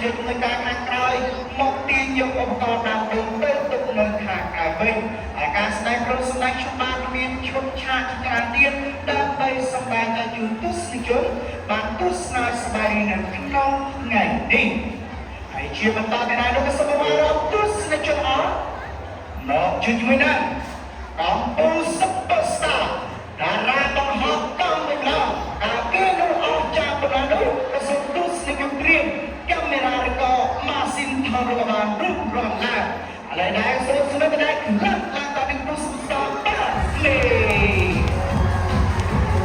យើងនឹងការខាងក្រោយមកទាញយកឧបករណ៍ដើមទុំទៅទុកនៅខាងក្រៅវិញហើយការស្ដែងប្រុសស្ដែងច្បាស់មានឈុតឆាកច្រើនទៀតដើម្បីសម្ដែងឲ្យជូនទស្សនិកជនបានទស្សនាសប្បាយនៅក្នុងថ្ងៃនេះហើយជាបន្តទៅដល់លោកសុខវរទស្សនិកជនអរមកជួយណាកំពូលសុបស្តាតារាបង្ហោះកង់មួយឡោអាគេនោះអស់ចាប៉ុណ្ណានោះក៏សូមទស្សនិកជនព្រៀងកាមេរ៉ាឬក៏ម៉ាស៊ីនថតរូបបានរូបរាងឡើងឥឡូវដែរសូមស្ដាប់តែក្លាប់ឡើងតនឹងទស្សនិកជនបាទលេ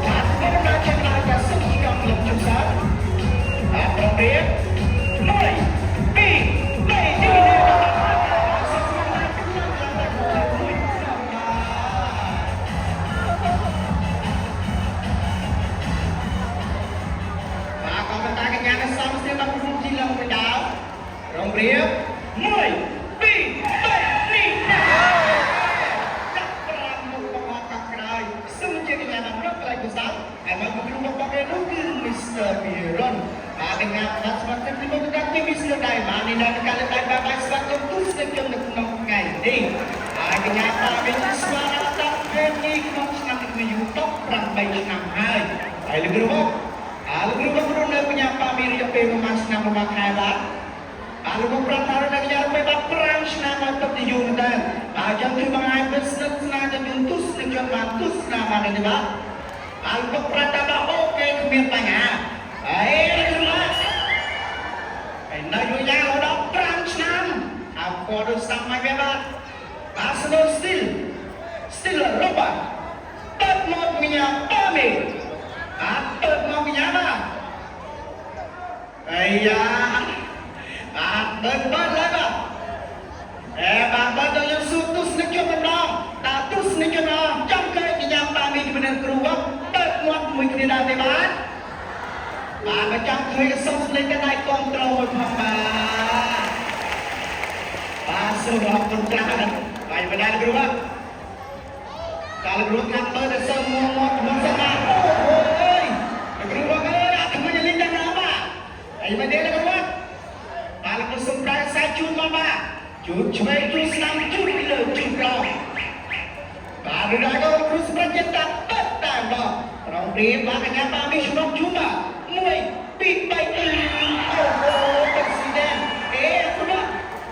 តាមពេលដែលចេញឡើងจากសុខកម្មលំជុំសាអត់ប្រភេទ1 2 3ទីនេះរងរៀប1 2 3នេះចាប់ប្រាំមុខមកខាងក្រោយសូមជាកញ្ញាបានរកកន្លែងពិសោធន៍ហើយមកគ្រូមកបកនេះគឺ Mr. Biron បាទdenganផ្នែកស្វាគមន៍ពីមុខដល់ពី Mr. ដែរបាននេះដល់ការលើកដៃបាយស្វាគមន៍ទូស្ទេជននៅក្នុងថ្ងៃនេះហើយកញ្ញាបានមានស្វារដល់ពេលនេះក្នុងឆ្នាំនេះយូរ18ឆ្នាំហើយលោកគ្រូមកលោកគ្រូមកនៅកញ្ញាបានមានរយៈពេលប្រហែលឆ្នាំប្រហែលខែបាទលោកគ្រូប្រកាសនៅកញ្ញាពេលបាន5ឆ្នាំមកទៅយូរមែនតើអញ្ចឹងគឺបង្ហាញពីស្និទ្ធស្នាលទៅទស្សនិកជនបានទស្សនាបានទេបាទលោកគ្រូប្រកាសថាអូខេគ្មានបញ្ហាហើយលោកគ្រូមកហើយនៅយូរយ៉ាងដល់5ឆ្នាំអបក៏ដូចសាមញ្ញមែនបាទArsenal still Robert តើមកញ៉ាំតើមេតើមកញ៉ាំបាទអាយ៉ាបើលើបាទបើទៅយើងសួរទស្សនិកជនម្ដងតើទស្សនិកជនចង់ឃើញកញ្ញាបានមានជំនាញគ្រូទៅមាត់មួយគ្នាដែរទេបាទបើចង់ឃើញសុំស្លេងដៃគ្រប់ត្រូលមួយផងបាទសូមអរគុណច្រើនបាយបណ្ដាគ្រូបាទកាលគ្រូខាត់មើលតែសើមកមកសិនណាអូអើយគ្រូបងអើយអត់ធ្វើយ៉ាងនេះដល់ណាបាទអីមិនទេគ្រូបាទបាទលោកសុំប្រែខ្សែជូនមកបាទជូនឆ្វេងជូនស្ដាំជូនពីលើជូនក្រោមបាទឬដល់គ្រូសម្រាប់ចិត្តតែបាទត្រង់រៀបបាទកញ្ញាបានមានជំនុំជូនបាទ1 2 3អូហូទឹកស៊ីដេនគ្រូ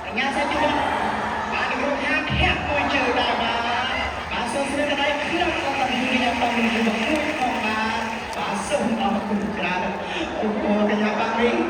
កញ្ញាសាជូនបាទគ្រូខាងខាក់មួយជើដែរបាទសូមស្ដាប់ដៃខ្ញុំក៏បាននិយាយតាមជំនុំមួយផងបាទសូមអរគុណច្រើនអូកញ្ញាបានវិញ